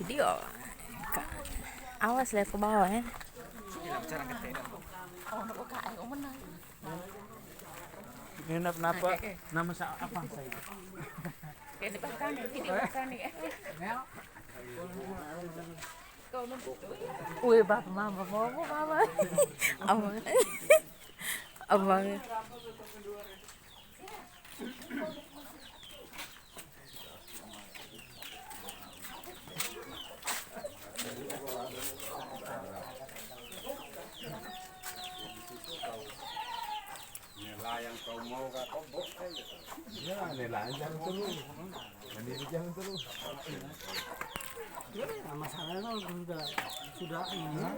video. Awas lihat ke bawah ya. Ini kenapa? Nama apa saya? Ini bahkan video bahkan nih. Wih, bapak mama, mama. Abang. Abang. Yang kau mau kak obok aja. Ya, nelayan jangan terus. Mandiri jangan terus. Ya, masalahnya sudah ini.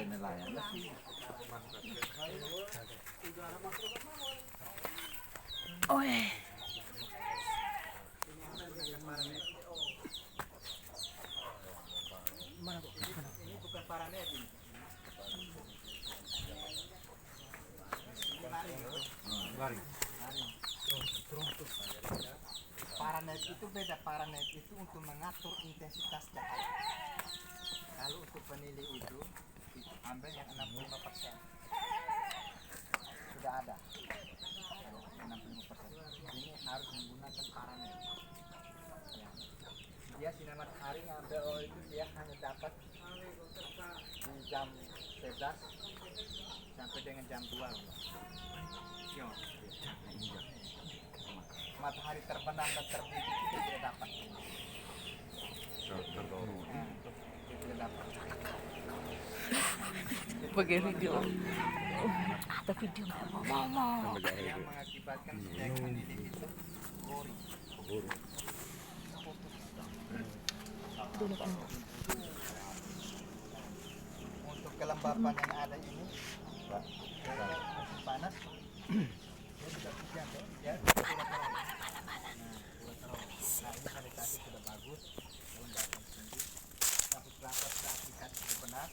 Nelayan. Oh, Paranet itu beda. Paranet itu untuk mengatur intensitas cahaya. Kalau untuk penilai ujung itu ambil yang 65%. Sudah ada 65%. Ini harus menggunakan paranet. Ya. Dia sinar matahari ngambil itu dia hanya dapat di jam 11 sampai dengan jam 2. Yo. Matahari terbenam dan terbit itu tidak dapat. Tidak dapat. pakai video. Ada video mama. Yang mengakibatkan sejak pendidik itu gori. Untuk kelembapan yang ada ini, panas. Dia sudah hujan, ya. Sanitasi sudah bagus, kelembapan tinggi. Sabut kelapa sudah aplikasi benar.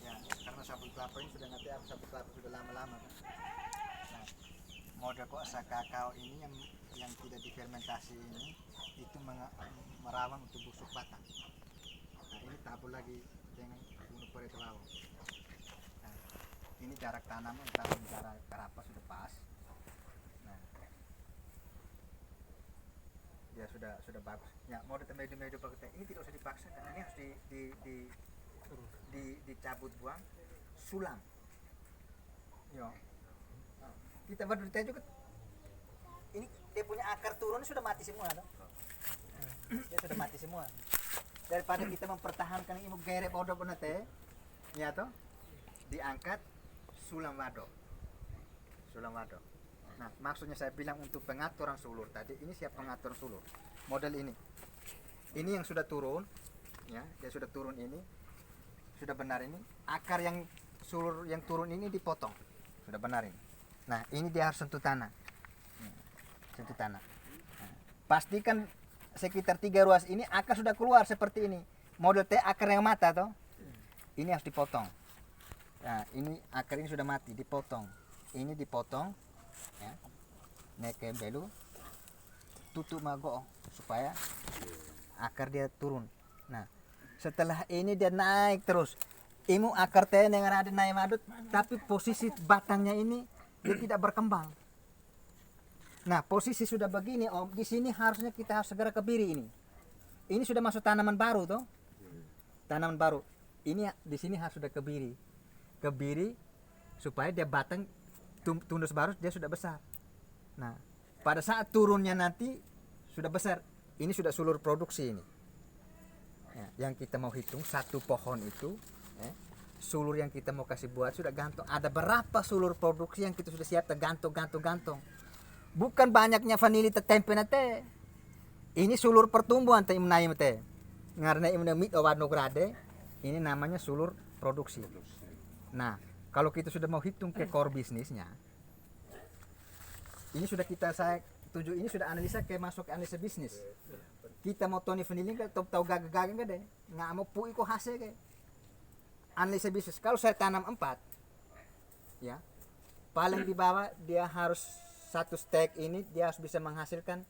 Ya, karena sabut kelapa ini sudah nanti sabut kelapa sudah lama-lama. Nah, model koasa kakao ini yang tidak difermentasi ini itu merawan untuk busuk batang. Nah, ini tabur lagi dengan bunuh peri telawang. Nah, ini jarak tanam antara jarak kelapa sudah pas. Nah, ya sudah bagus. Ya, mau medio pakai ini tidak usah dipaksa, karena ini harus dicabut buang, sulam. Yo. Kita baru ditanya juga. Ini dia punya akar turun sudah mati semua, toh. Dia sudah mati semua. Daripada kita mempertahankan ilmu gerek bodoh benar teh, ya toh, diangkat sulam wado. Nah, maksudnya saya bilang untuk pengaturan sulur tadi, ini siap pengaturan sulur. Model ini. Ini yang sudah turun, ya, dia sudah turun ini. Sudah benar ini. Akar yang sulur yang turun ini dipotong. Sudah benar ini. Nah, ini dia harus sentuh tanah. Sentuh tanah. Nah, pastikan sekitar 3 ruas ini akar sudah keluar seperti ini. Model T akar yang mata toh. Ini harus dipotong. Nah, ini akar ini sudah mati, dipotong. Ini dipotong. Ya, neke belu tutup mago supaya akar dia turun. Nah, setelah ini dia naik terus. Imu akar teh dengan ada naik madut, tapi posisi batangnya ini dia tidak berkembang. Nah, posisi sudah begini Om, di sini harusnya kita harus segera kebiri ini. Ini sudah masuk tanaman baru toh. Tanaman baru. Ini di sini harus sudah kebiri. Kebiri supaya dia batang tundus baru dia sudah besar. Nah, pada saat turunnya nanti sudah besar. Ini sudah sulur produksi ini. Ya, yang kita mau hitung satu pohon itu, sulur yang kita mau kasih buat sudah gantung. Ada berapa sulur produksi yang kita sudah siap gantung. Bukan banyaknya vanili tempe nate. Ini sulur pertumbuhan teh imnaim teh. Ngarana imna mit warna grade. Ini namanya sulur produksi. Nah, kalau kita sudah mau hitung ke core bisnisnya, ini sudah saya tuju ini sudah analisa ke masuk analisa bisnis. Kita mau Tony vanili nggak tahu gagal nggak deh, nggak mau pui kok hasil ke. analisa bisnis. Kalau saya tanam 4, ya, paling di bawah dia harus satu stek ini dia harus bisa menghasilkan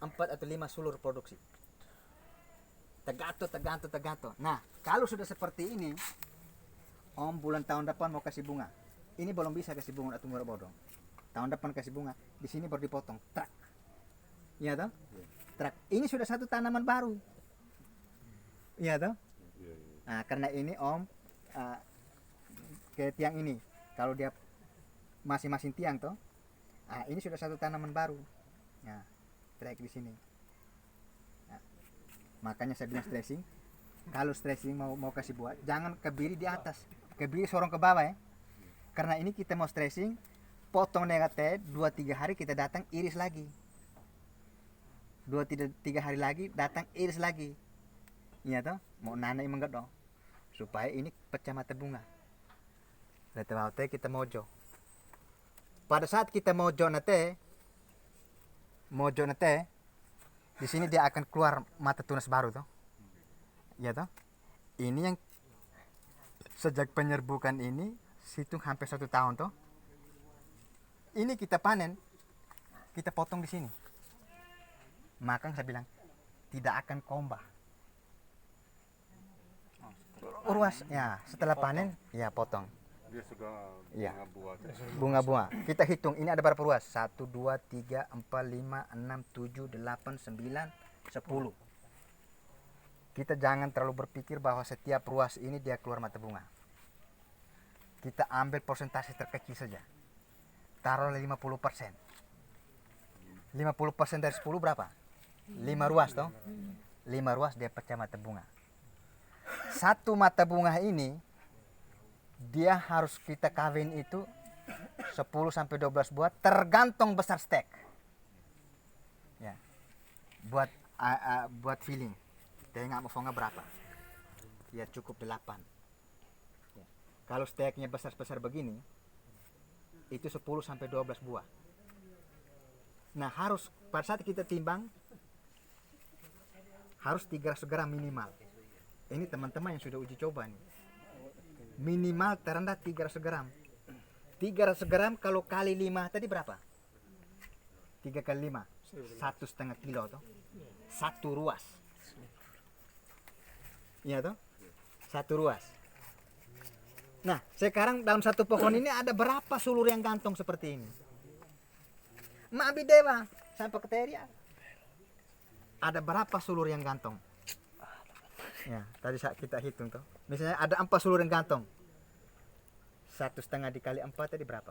4 atau 5 sulur produksi. Tergantung. Nah, kalau sudah seperti ini, Om bulan tahun depan mau kasih bunga. Ini belum bisa kasih bunga atau murah bodong. Tahun depan kasih bunga. Di sini baru dipotong. Trak. Iya toh? Trak. Ini sudah satu tanaman baru. Iya toh? Nah, karena ini Om ke tiang ini. Kalau dia masing-masing tiang toh. Nah, ini sudah satu tanaman baru. Nah, trak di sini. Nah, makanya saya bilang stressing. Kalau stressing mau kasih buah, jangan kebiri di atas, kebiri sorong ke bawah ya. Karena ini kita mau stressing, potong negatif 2-3 hari kita datang iris lagi. 2-3 hari lagi datang iris lagi. Iya toh? Mau nanai menggedong supaya ini pecah mata bunga. Lihat teh kita mojo. Pada saat kita mojo nate, di sini dia akan keluar mata tunas baru toh. Ya toh, ini yang sejak penyerbukan ini hitung hampir 1 tahun toh. Ini kita panen, kita potong di sini. Maka saya bilang tidak akan kombah. Ruas ya setelah panen ya potong. Dia sudah Ya. bunga buah. Bunga-bunga. Kita hitung ini ada berapa ruas? 1, 2, 3, 4, 5, 6, 7, 8, 9, 10. Kita jangan terlalu berpikir bahwa setiap ruas ini dia keluar mata bunga. Kita ambil persentase terkecil saja. Taruhlah 50%. 50% dari 10 berapa? 5 ruas toh? 5 ruas dia pecah mata bunga. Satu mata bunga ini dia harus kita kawin itu 10 sampai 12 buah tergantung besar stek. Ya. Buat feeling. Tengok mau berapa? Ya cukup 8. Ya. Kalau steknya besar-besar begini, itu 10 sampai 12 buah. Nah harus pada saat kita timbang harus 300 gram minimal. Ini teman-teman yang sudah uji coba nih. Minimal terendah 300 gram. 300 gram kalau kali 5 tadi berapa? 3 kali 5 1,5 kilo toh. Satu ruas. Iya toh? Satu ruas. Nah, sekarang dalam satu pohon ini ada berapa sulur yang gantung seperti ini? Maabi dewa sampai ke teria. Ada berapa sulur yang gantung? Ya, tadi saat kita hitung toh. Misalnya ada 4 sulur yang gantung. 1,5 dikali 4 tadi berapa?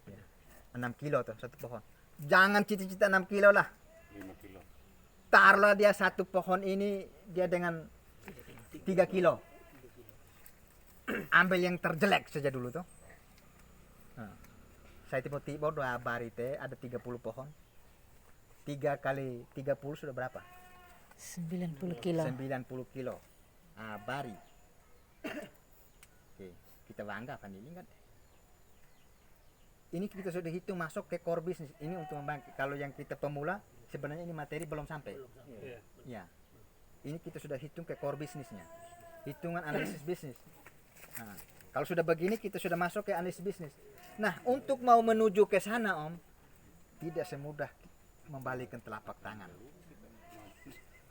Ya, 6 kilo toh satu pohon. Jangan cita-cita 6 kilo lah. 5 kilo. Taruhlah dia satu pohon ini dia dengan 3 kilo. Ambil yang terjelek saja dulu tuh. Nah, saya tiba-tiba dua barite ada 30 pohon. 3 kali 30 sudah berapa? 90 kilo. 90 kilo. Ah, bari. Oke, kita bangga kan ini kan. Ini kita sudah hitung masuk ke core business. Ini untuk membangkit. Kalau yang kita pemula sebenarnya ini materi belum sampai. Ya. Ini kita sudah hitung ke core bisnisnya. Hitungan analisis bisnis. Nah, kalau sudah begini kita sudah masuk ke analisis bisnis. Nah, untuk mau menuju ke sana Om, tidak semudah membalikkan telapak tangan.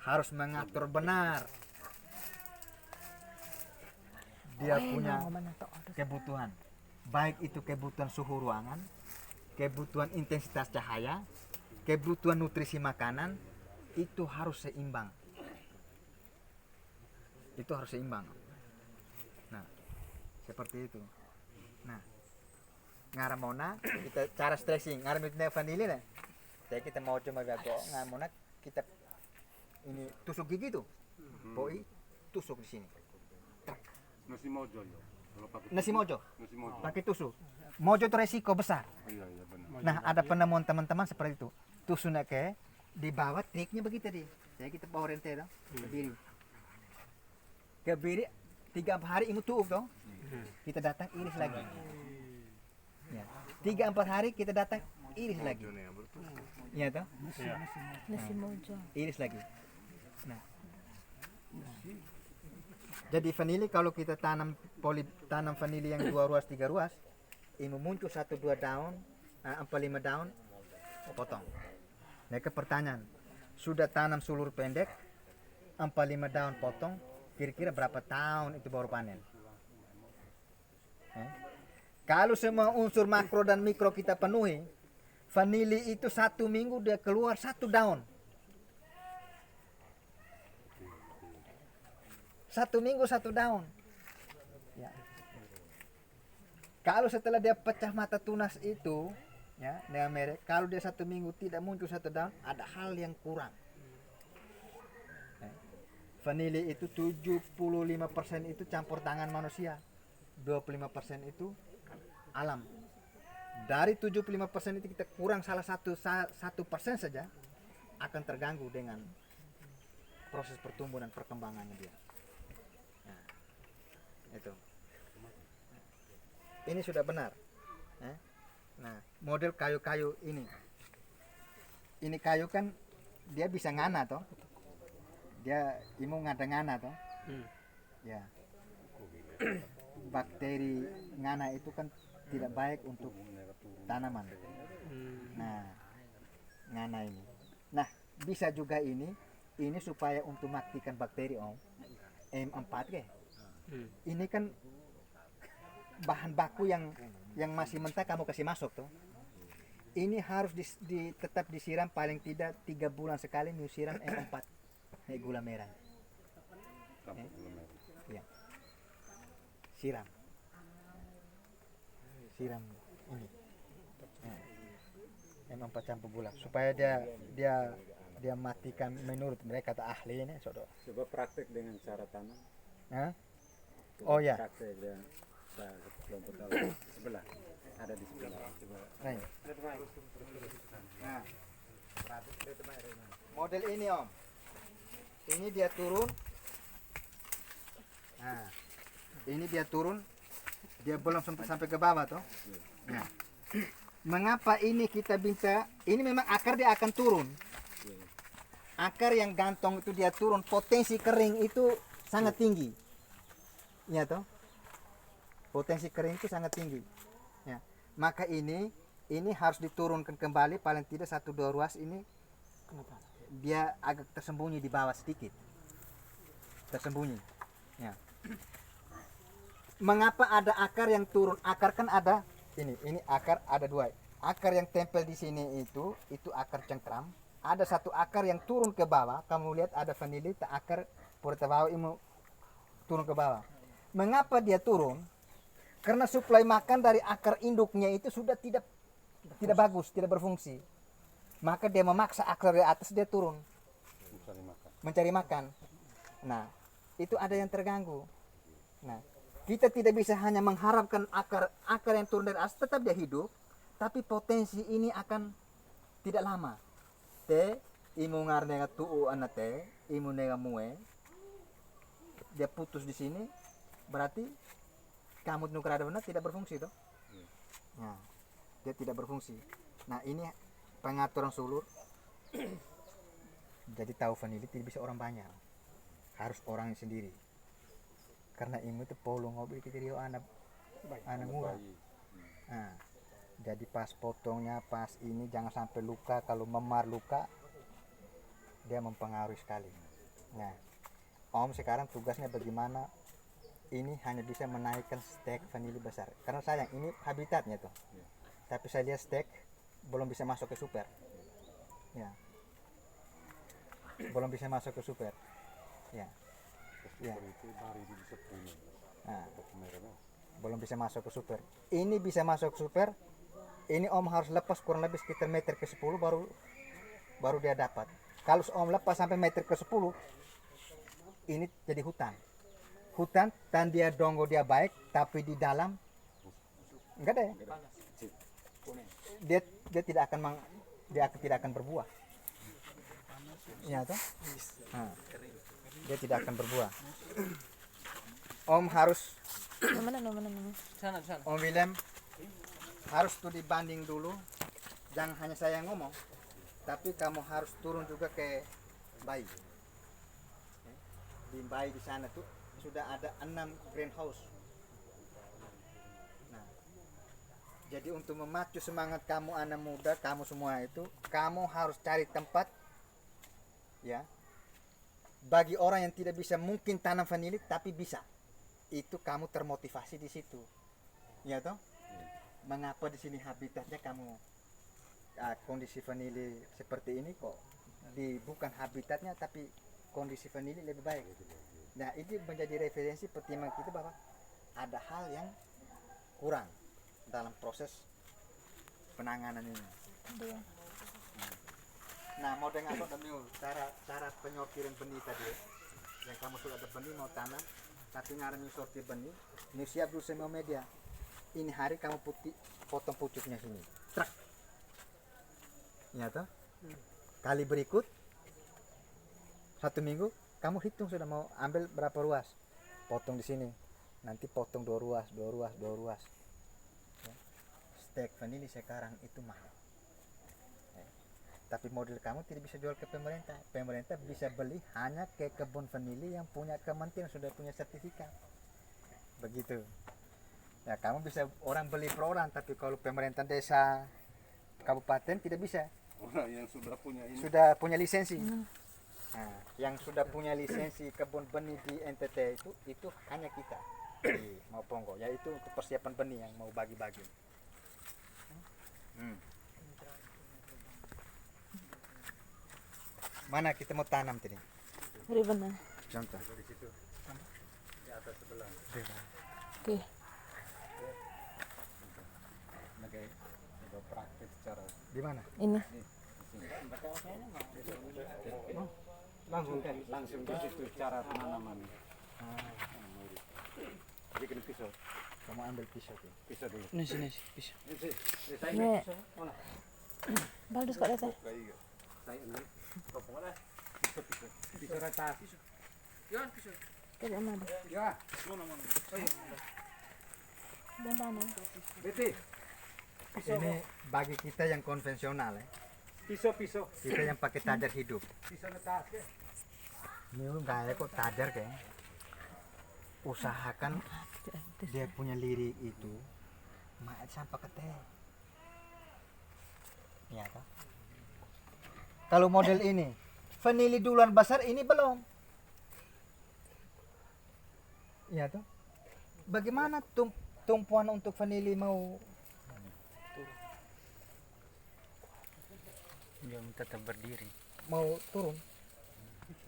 Harus mengatur benar. Dia punya kebutuhan. Baik itu kebutuhan suhu ruangan, kebutuhan intensitas cahaya, kebutuhan nutrisi makanan, itu harus seimbang. Itu harus seimbang. Nah, seperti itu. Nah, ngaramona kita cara stressing, ngaramona vanilin. Jadi kita mau cuma gago, ngaramona kita ini tusuk gigi tuh. Poi tusuk di sini. Nasi mojo ya. Kalau pakai Nasi mojo, nasi mojo. pakai tusuk. Mojo itu resiko besar. Iya, iya benar. Nah, ada penemuan teman-teman seperti itu. Tusuknya ke di bawah triknya begitu tadi. Jadi kita bawa rente dong, kebiri. Kebiri 3-4 hari ini tuh dong. Kita datang iris lagi. Ya. 3-4 hari kita datang iris lagi. Iya toh? Nasi mojo. Iris lagi. Nah. Jadi vanili kalau kita tanam vanili yang 2 ruas 3 ruas, ini muncul 1 2 daun, 4 5 daun, potong. Nah, ke pertanyaan, sudah tanam sulur pendek, 4 5 daun potong, kira-kira berapa tahun itu baru panen? Kalau semua unsur makro dan mikro kita penuhi, vanili itu 1 minggu dia keluar 1 daun. 1 minggu 1 daun. Ya. Kalau setelah dia pecah mata tunas itu, ya, dengan merek, kalau dia 1 minggu tidak muncul 1 daun, ada hal yang kurang. Vanili itu 75% itu campur tangan manusia, 25% itu alam. Dari 75% itu kita kurang salah 1% saja, akan terganggu dengan proses pertumbuhan dan perkembangannya dia. Nah, itu. Ini sudah benar. Nah, model kayu-kayu ini kayu kan dia bisa ngana toh. Dia imu ngana toh. Ya. Bakteri ngana itu kan tidak baik untuk tanaman. Nah, ngana ini. Nah, bisa juga ini supaya untuk matikan bakteri om. M4 ke. Ini kan bahan baku yang masih mentah kamu kasih masuk tuh. Ini harus tetap disiram paling tidak 3 bulan sekali siram M4. Gula merah. Ya. Siram ini. M4 campur gula supaya dia matikan menurut mereka kata ahli ini saudara. Coba praktek dengan cara tanam. Oh ya. Praktek dengan kelompok tahu sebelah. Ada di sebelah. Coba. Nah. Model ini om. Ini dia turun. Nah. Ini dia turun. Dia belum sampai ke bawah toh. Nah. Mengapa ini kita minta? Ini memang akar dia akan turun. Akar yang gantung itu dia turun, potensi kering itu sangat tinggi. Ya toh? Potensi kering itu sangat tinggi. Ya. Maka ini harus diturunkan kembali paling tidak 1-2 ruas ini. Dia agak tersembunyi di bawah sedikit. Tersembunyi. Ya. Mengapa ada akar yang turun? Akar kan ada ini akar ada 2. Akar yang tempel di sini itu akar cengkram. Ada 1 akar yang turun ke bawah. Kamu lihat ada vanili akar purta bawah ini turun ke bawah. Mengapa dia turun? Karena suplai makan dari akar induknya itu sudah tidak bagus, tidak berfungsi. Maka dia memaksa akar di atas dia turun. Mencari makan. Nah, itu ada yang terganggu. Nah, kita tidak bisa hanya mengharapkan akar yang turun dari atas tetap dia hidup, tapi potensi ini akan tidak lama. Imu ngarnega tuu anate, imu nega mue. Dia putus di sini, berarti kamut nukrada benar tidak berfungsi toh. Nah, dia tidak berfungsi. Nah, ini pengaturan sulur. Jadi tahu vanili tidak bisa orang banyak. Harus orang sendiri. Karena imu itu polo ngobrol kita dia anak murah. Nah, jadi pas potongnya pas ini jangan sampai luka. Kalau memar luka dia mempengaruhi sekali. Nah, om sekarang tugasnya bagaimana ini hanya bisa menaikkan stek vanili besar. Karena sayang ini habitatnya tuh. Tapi saya lihat stek belum bisa masuk ke super. Ya. Belum bisa masuk ke super. Ya. Ya. Nah, belum bisa masuk ke super. Ini bisa masuk ke super. Ini om harus lepas kurang lebih sekitar meter ke 10 baru dia dapat. Kalau om lepas sampai meter ke 10 ini jadi hutan dan dia donggo dia baik tapi di dalam enggak ada ya? Dia tidak akan berbuah. Ya toh? Nah, dia tidak akan berbuah. Om harus Mana? Sana. Om William harus tuh dibanding dulu. Jangan hanya saya yang ngomong, tapi kamu harus turun juga ke bayi. Di bayi di sana tuh sudah ada 6 greenhouse. Nah, jadi untuk memacu semangat kamu anak muda, kamu semua itu, kamu harus cari tempat ya. Bagi orang yang tidak bisa mungkin tanam vanili tapi bisa. Itu kamu termotivasi di situ. Ya toh? Mengapa di sini habitatnya kamu kondisi vanili seperti ini kok bukan habitatnya tapi kondisi vanili lebih baik. Nah, ini menjadi referensi pertimbangan kita bahwa ada hal yang kurang dalam proses penanganan ini. Dia. Nah, mau dengan apa kami cara penyortiran benih tadi yang kamu sudah ada benih mau tanam tapi ngarang sortir benih ini siap dulu semua media ini hari kamu potong pucuknya sini trak ya toh kali berikut 1 minggu kamu hitung sudah mau ambil berapa ruas potong di sini nanti potong 2 ruas ya. Stek vanili sekarang itu mahal. Tapi model kamu tidak bisa jual ke pemerintah. Pemerintah bisa beli hanya ke kebun vanili yang punya kementerian sudah punya sertifikat. Begitu. Ya kamu bisa orang beli per orang, tapi kalau pemerintah desa kabupaten tidak bisa. Orang yang sudah punya ini. Sudah punya lisensi. Nah, yang sudah punya lisensi kebun benih di NTT itu hanya kita di Mauponggo, yaitu untuk persiapan benih yang mau bagi-bagi. Mana kita mau tanam tadi? Dari benar. Contoh. Di atas sebelah. Oke. Sebagai praktik secara Di mana? Ini. langsung di situ cara penanaman. Jadi kena pisau. Kamu ambil pisau tuh. Pisau dulu. Ini sini pisau. Ini. Baldus kok datang. Saya ini. Pisau rata. Tidak ada. Ya. Dan mana? Beti. Ini bagi kita yang konvensional ya. Pisau. Kita yang pakai tajar hidup. Pisau letas ya. Ini enggak kok tajar kayak. Usahakan dia punya lirik itu maat sampai ke teh. Iya toh? Kalau model ini vanili duluan besar ini belum. Iya toh? Bagaimana tumpuan untuk vanili mau Yang tetap berdiri. mau turun?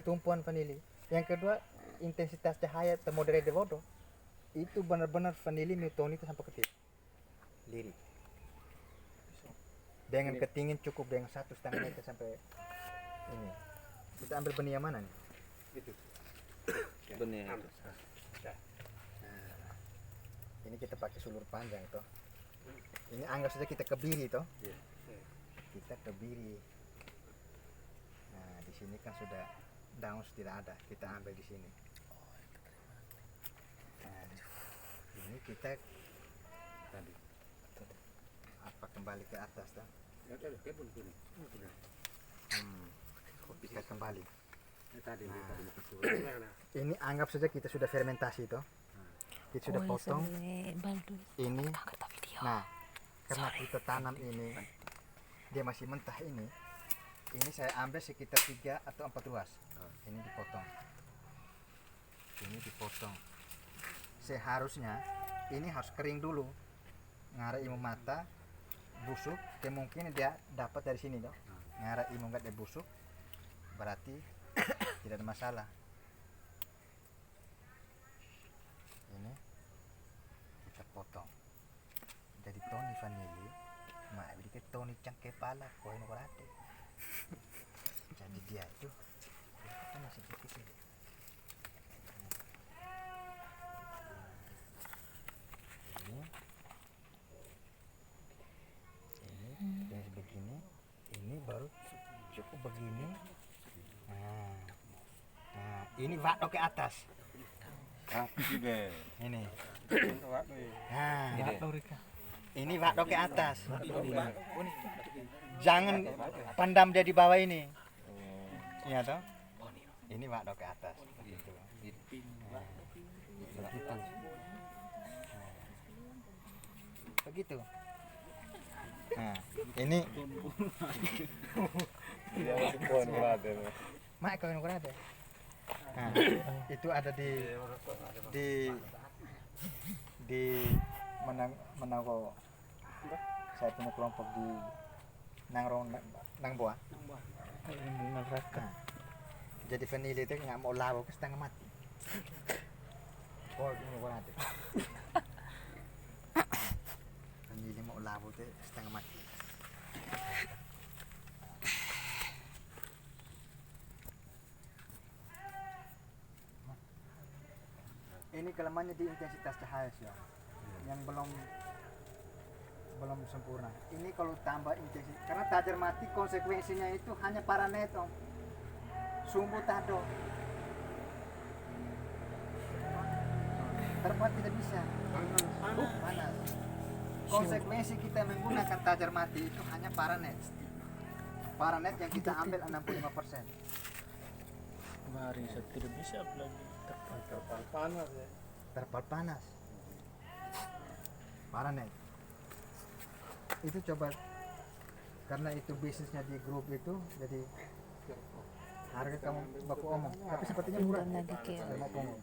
Tumpuan vanili. Yang kedua intensitas cahaya termoderate bodoh. Itu benar-benar vanili Newton itu sampai kecil. Lirik. Dengan ketinggian cukup dengan 1,5 meter sampai ini. Kita ambil benih yang mana nih? Itu. Benih. Ini kita pakai sulur panjang toh. Ini anggap saja kita kebiri toh. Kita kebiri. Nah, di sini kan sudah daun tidak ada. Kita ambil di sini. Nah, ini kita Tadi. apa kembali ke atas toh. Ya tadi kebun sini. Kita kembali. Tadi pisau. Ini anggap saja kita sudah fermentasi toh. Kita sudah potong Baldus. ini. Kata video. Nah, karena kita tanam ini dia masih mentah ini saya ambil sekitar 3 atau 4 ruas. Ini dipotong. Seharusnya ini harus kering dulu, ngara imu mata busuk, kemungkinan dia dapat dari sini dong. Ngara imu nggak ada busuk, berarti tidak ada masalah. Ini kita potong. Jadi Tony vanili, mak dikit Tony cangke pala, koin berarti. Jadi dia itu masih kecil. Ini dari begini, ini baru cukup begini. Nah, ini wadok ke atas. Ini. Nah, ini wadok ke atas. Jangan pandam dia di bawah ini. Iya toh? Ini wadok ke atas. Gitu. Nah, begitu. Nah, ini Dia masih pohon berada. mak kawin ukuran ada. Nah, itu ada di Manado. Saya punya kelompok di Nangboa. Nah, jadi vanili itu nggak mau lawo ke setengah mati. Oh, itu ukuran ada. Vanili mau lawo itu setengah mati. Ini kelemahannya di intensitas cahaya sih, yang belum sempurna. Ini kalau tambah intensitas, karena tajar mati konsekuensinya itu hanya paranet om. Sumbu tado. Terbang tidak bisa. Panas. Konsekuensi kita menggunakan tajar mati itu hanya paranet. Paranet yang kita ambil 65%. Hari saya tidak bisa apalagi Terpal panas ya. Terpal panas. Paranet. Itu coba, karena itu bisnisnya di grup itu, jadi harga kamu baku omong, tapi sepertinya murah. Lagi ke Karena kamu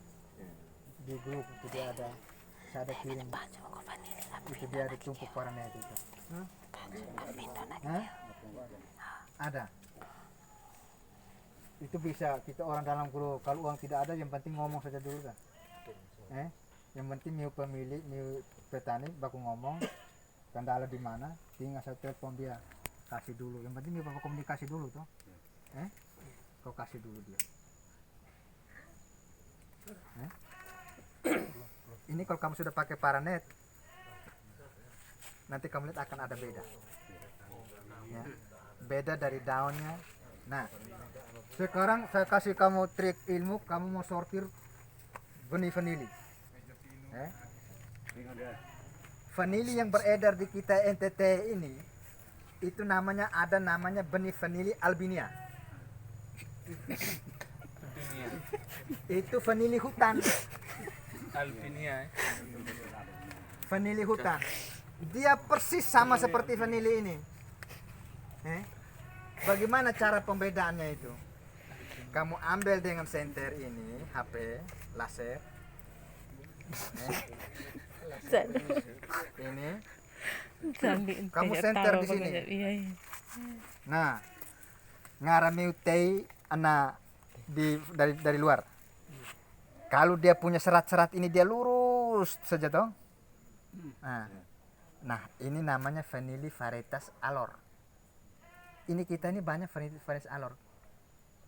di grup itu dia ada, saya ada kirim, itu dia ada tumpuk paranet itu. Hah? Ada. Itu bisa kita orang dalam grup, kalau uang tidak ada yang penting ngomong saja dulu kan. Yang penting miu pemilik, miu petani baku ngomong kendala di mana, tinggal saya telepon dia, kasih dulu. Yang penting miu komunikasi dulu toh. Kau kasih dulu dia. Ini kalau kamu sudah pakai paranet, nanti kamu lihat akan ada beda. Ya. Beda dari daunnya. Nah, sekarang saya kasih kamu trik ilmu, kamu mau sortir benih vanili. Vanili yang beredar di kita NTT ini, itu ada namanya benih vanili albinia. Itu vanili hutan. Alpinia. Vanili hutan. Dia persis sama seperti vanili ini. Bagaimana cara pembedaannya itu? Kamu ambil dengan senter ini, HP, laser. Ini. Kamu senter di sini. Nah, ngarami tei ana dari luar. Kalau dia punya serat-serat ini dia lurus saja toh. Nah, ini namanya vanili varietas alor. Ini kita ini banyak varietas alor.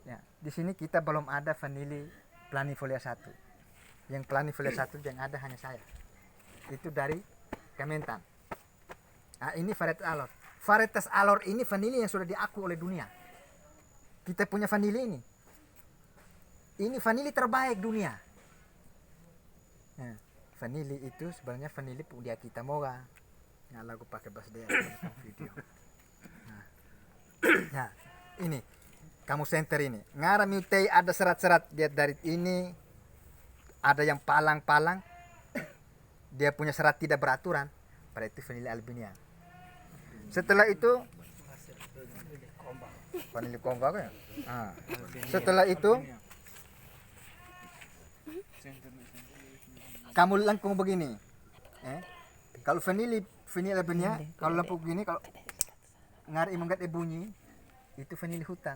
Ya, di sini kita belum ada vanili planifolia 1. Yang planifolia 1 yang ada hanya saya. Itu dari Kementan. Nah, ini varietas alor. Varietas alor ini vanili yang sudah diakui oleh dunia. Kita punya vanili ini. Ini vanili terbaik dunia. Nah, vanili itu sebenarnya vanili dia kita moga. Nah, lagu pakai bahasa dia video. Nah, ini kamu senter ini. Ngaram utei ada serat-serat dia dari ini. Ada yang palang-palang. Dia punya serat tidak beraturan. Berarti vanili albinia. Setelah itu vanili komba ya. Setelah itu kamu lengkung begini. Kalau vanili albinia, kalau lampu begini, kalau ngari menggat bunyi, itu vanili hutan.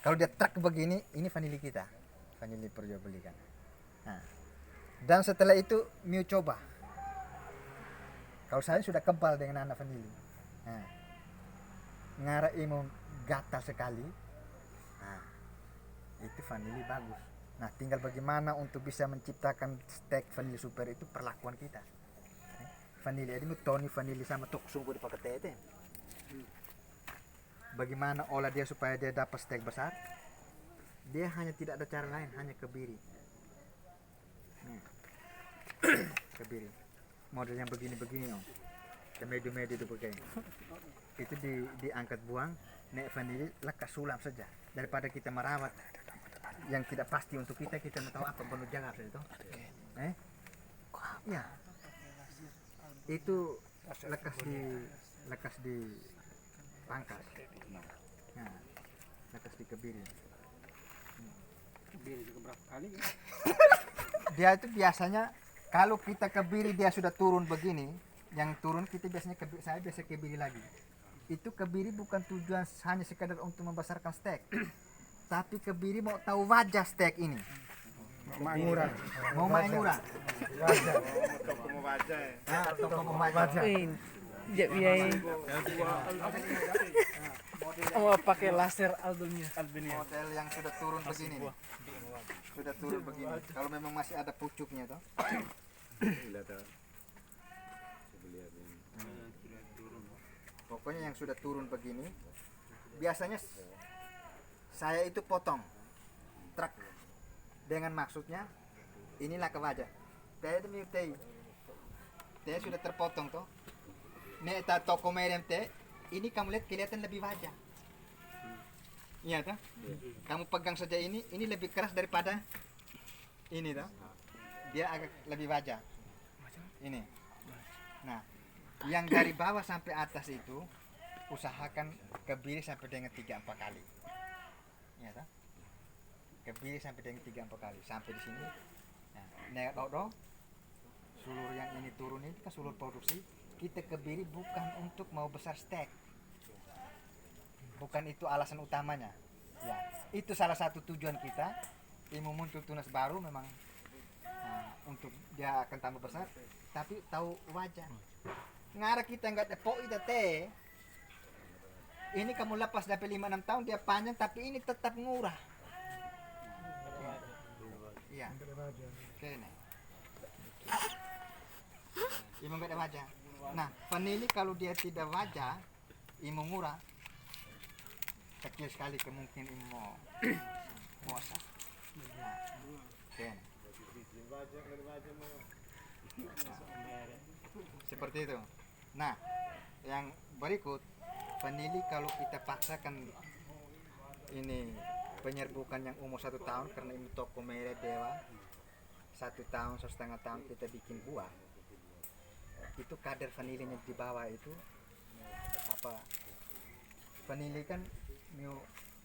Kalau dia truk begini, ini vanili kita, vanili perjualbelikan. Nah, dan setelah itu miu coba. Kalau saya sudah kebal dengan anak vanili. Nah, ngara imun gatal sekali. Nah, itu vanili bagus. Nah, tinggal bagaimana untuk bisa menciptakan stek vanili super itu perlakuan kita. Vanili ini Tony vanili sama tok sungguh dipakai tete. Bagaimana olah dia supaya dia dapat stek besar? Dia hanya tidak ada cara lain, hanya kebiri. Kebiri. Model yang begini-begini om. Medio-medio itu begini. Itu diangkat buang, naik vanili lekas sulam saja. Daripada kita merawat yang tidak pasti untuk kita tahu apa penuh jangan itu. Ya. itu lekas di pangkas. Nah, lekas di kebiri. Kebiri juga berapa kali ya? Dia itu biasanya kalau kita kebiri dia sudah turun begini, yang turun kita biasanya saya biasa kebiri lagi. Itu kebiri bukan tujuan hanya sekadar untuk membesarkan stek, tapi kebiri mau tahu wajah stek ini. Mangurang. Mau main murah. Toko mau baca ya. Nah, toko mau wajah. Wih, jak biaya. Oh, pakai laser albumnya. Model yang sudah turun begini nih. Sudah turun begini. Kalau memang masih ada pucuknya toh. Gila tuh. Coba lihat ini. Pokoknya yang sudah turun begini, biasanya saya itu potong truk dengan maksudnya inilah ke wajah. Teh itu teh sudah terpotong toh. Nih toko merem teh, ini kamu lihat kelihatan lebih wajah. Iya toh? Kamu pegang saja ini lebih keras daripada ini toh. Dia agak lebih wajah. Ini. Nah, yang dari bawah sampai atas itu usahakan kebiri sampai dengan 3-4 kali. Ya toh? Kebiri sampai dengan 3-4 kali sampai di sini. Nah, nek sulur yang ini turun ini kan sulur produksi. Kita kebiri bukan untuk mau besar stek. Bukan itu alasan utamanya. Ya, itu salah satu tujuan kita. Ilmu muncul tunas baru memang untuk dia akan tambah besar, tapi tahu wajah. Ngarah kita nggak ada itu teh. Ini kamu lepas dari 5-6 tahun dia panjang, tapi ini tetap murah. Iya. Kene. Imu nggak ada wajah. Nah, vanili kalau dia tidak wajah, imu murah. Kecil sekali kemungkinan imu mau puasa. Nah, kene. Seperti itu. Nah, yang berikut vanili kalau kita paksakan ini penyerbukan yang umur 1 tahun karena ini toko merah dewa 1 tahun 1,5 tahun kita bikin buah, itu kadar vanilinya di bawah itu apa, vanili kan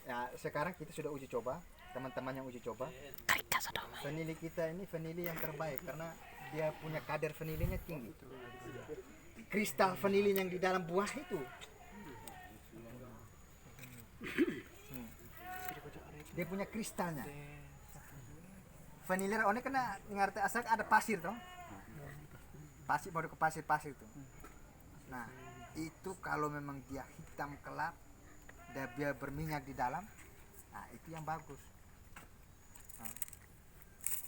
ya sekarang kita sudah uji coba, teman-teman yang uji coba vanili kita ini vanili yang terbaik karena dia punya kadar vanilinya tinggi, kristal vanili yang di dalam buah itu dia punya kristalnya. Vanilla one kena ngerti asal ada pasir toh. Pasir baru ke pasir itu. Nah, itu kalau memang dia hitam kelap dan dia berminyak di dalam, nah itu yang bagus. Nah,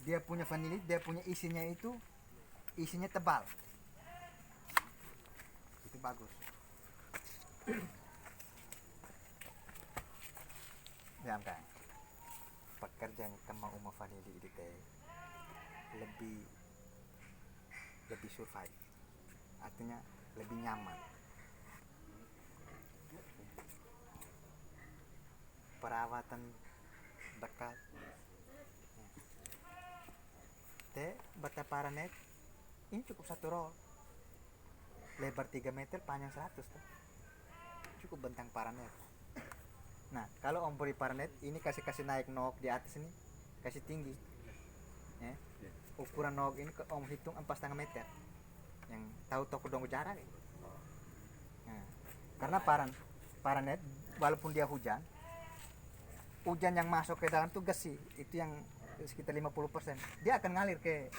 dia punya vanili, dia punya isinya tebal. Itu bagus. Ya, kan. Pekerjaan kemau umum vanili ini teh lebih survive, artinya lebih nyaman. Perawatan dekat teh bata paranet ini cukup 1 roll, lebar 3 meter, panjang 100 tuh. Cukup bentang paranet. Nah, kalau om beri paranet ini kasih naik nog di atas ini, kasih tinggi. Ya. Ukuran nog ini om hitung 4,5 meter. Yang tahu toko dong jarak. Nah, karena paranet walaupun dia hujan yang masuk ke dalam tuh gesi, itu yang sekitar 50%. Dia akan ngalir ke.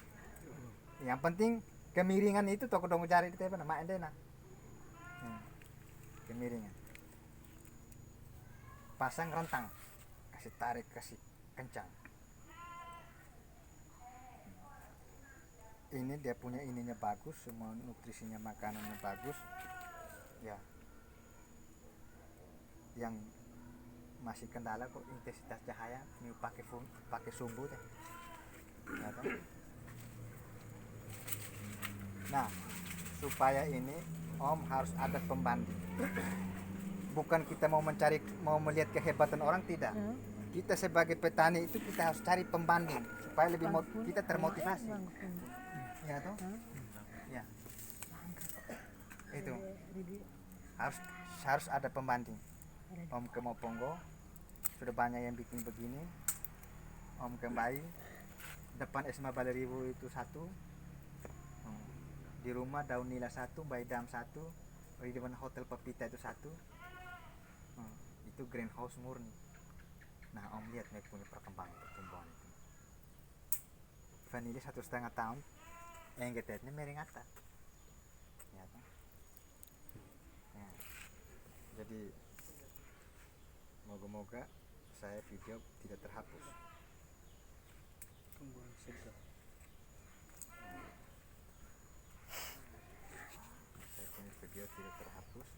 Yang penting kemiringan itu toko dong jarak itu apa nama endena. Kemiringan. Pasang rentang, kasih tarik, kasih kencang. Ini dia punya ininya bagus, semua nutrisinya makanannya bagus. Ya. Yang masih kendala kok intensitas cahaya, ini pakai sumbu deh. Ya, nah, supaya ini om harus ada pembanding. Bukan kita mau melihat kehebatan orang, tidak. Kita sebagai petani itu kita harus cari pembanding supaya lebih kita termotivasi. Ya toh? Ya. itu harus ada pembanding. Om ke Moponggo sudah banyak yang bikin begini. Om ke Mbai depan Esma Baleribu itu satu, di rumah Daun Nila satu, Mbai Dam satu, di depan Hotel Pepita itu satu. Itu greenhouse murni. Nah, Om lihat nih punya pertumbuhan itu. Vanili 1,5 tahun, yang getetnya meringata. Ya, toh? Ya. Jadi moga-moga saya video tidak terhapus. Tumbuhan segar. Saya punya video tidak terhapus.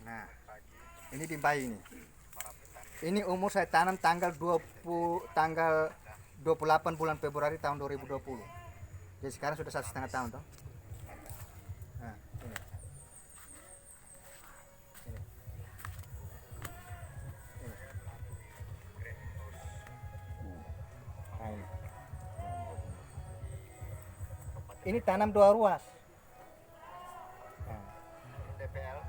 Nah, ini di Mbai ini. Ini umur saya tanam tanggal 28 bulan Februari tahun 2020. Jadi sekarang sudah 1,5 tahun toh. Nah, ini. Ini. Nah, ini. Ini tanam 2 ruas. Nah, DPL.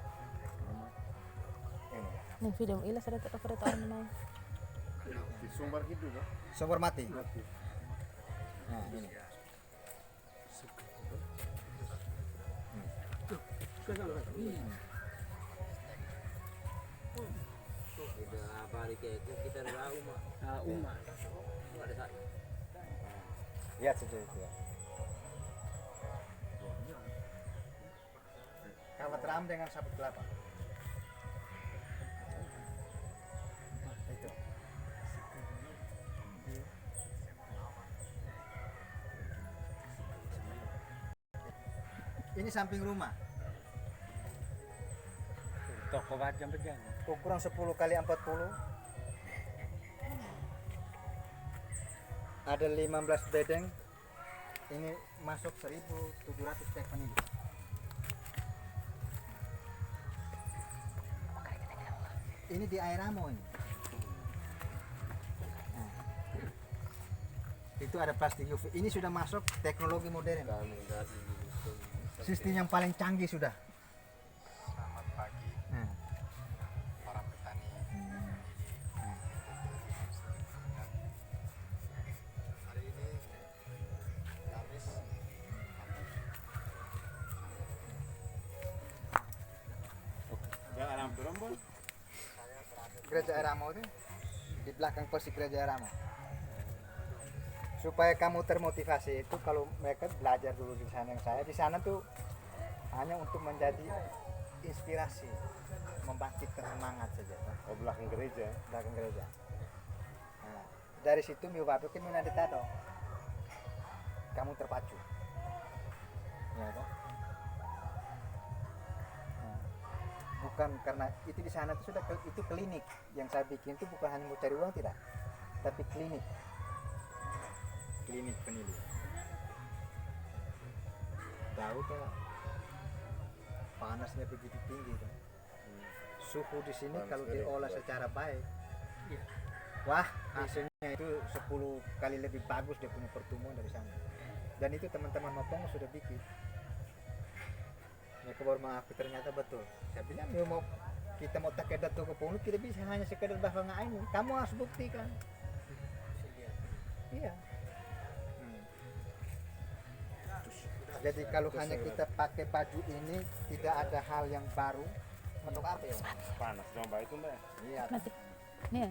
Ini. Nih video ilas ada tak orang main. Di sumber hidup kan? Sumber mati. Nah, ini. Lihat saja itu ya. Kawat ram dengan sabut kelapa. Itu. Ini samping rumah. Toko bajang pejang. Ukuran 10 kali 40. Ada 15 bedeng. Ini masuk 1.700 stek vanili. Ini di Airamo ini. Nah. Itu ada plastik UV. Ini sudah masuk teknologi modern. Sistem yang paling canggih sudah. Selamat pagi Nah. para petani. Hari ini Kamis. Jangan alam turun bos. Gereja Airamo itu di belakang posisi gereja Airamo. Supaya kamu termotivasi itu kalau mereka belajar dulu di sana yang saya di sana tuh hanya untuk menjadi inspirasi, membangkitkan semangat saja. Oh belakang gereja. Belakang gereja. Nah, dari situ miwatu kan nanti tado. Kamu terpacu. Ya toh? Nah, bukan karena itu di sana itu sudah itu klinik yang saya bikin itu bukan hanya mau cari uang tidak, tapi klinik penili. Tahu kan panasnya begitu tinggi kan. Suhu di sini Panas kalau kering, diolah betul. secara baik, wah hasilnya itu 10 kali lebih bagus dia punya pertumbuhan dari sana. Dan itu teman-teman Moponggo sudah bikin. Mereka baru mengaku ternyata betul. Saya bilang kita mau tak ada toko punut tidak bisa hanya sekedar bahwa ini. Kamu harus buktikan. Iya. Jadi kalau hanya kita pakai baju ini tidak ada hal yang baru. Untuk apa ya? Panas coba itu mbak. Iya. Mati. Nih ya.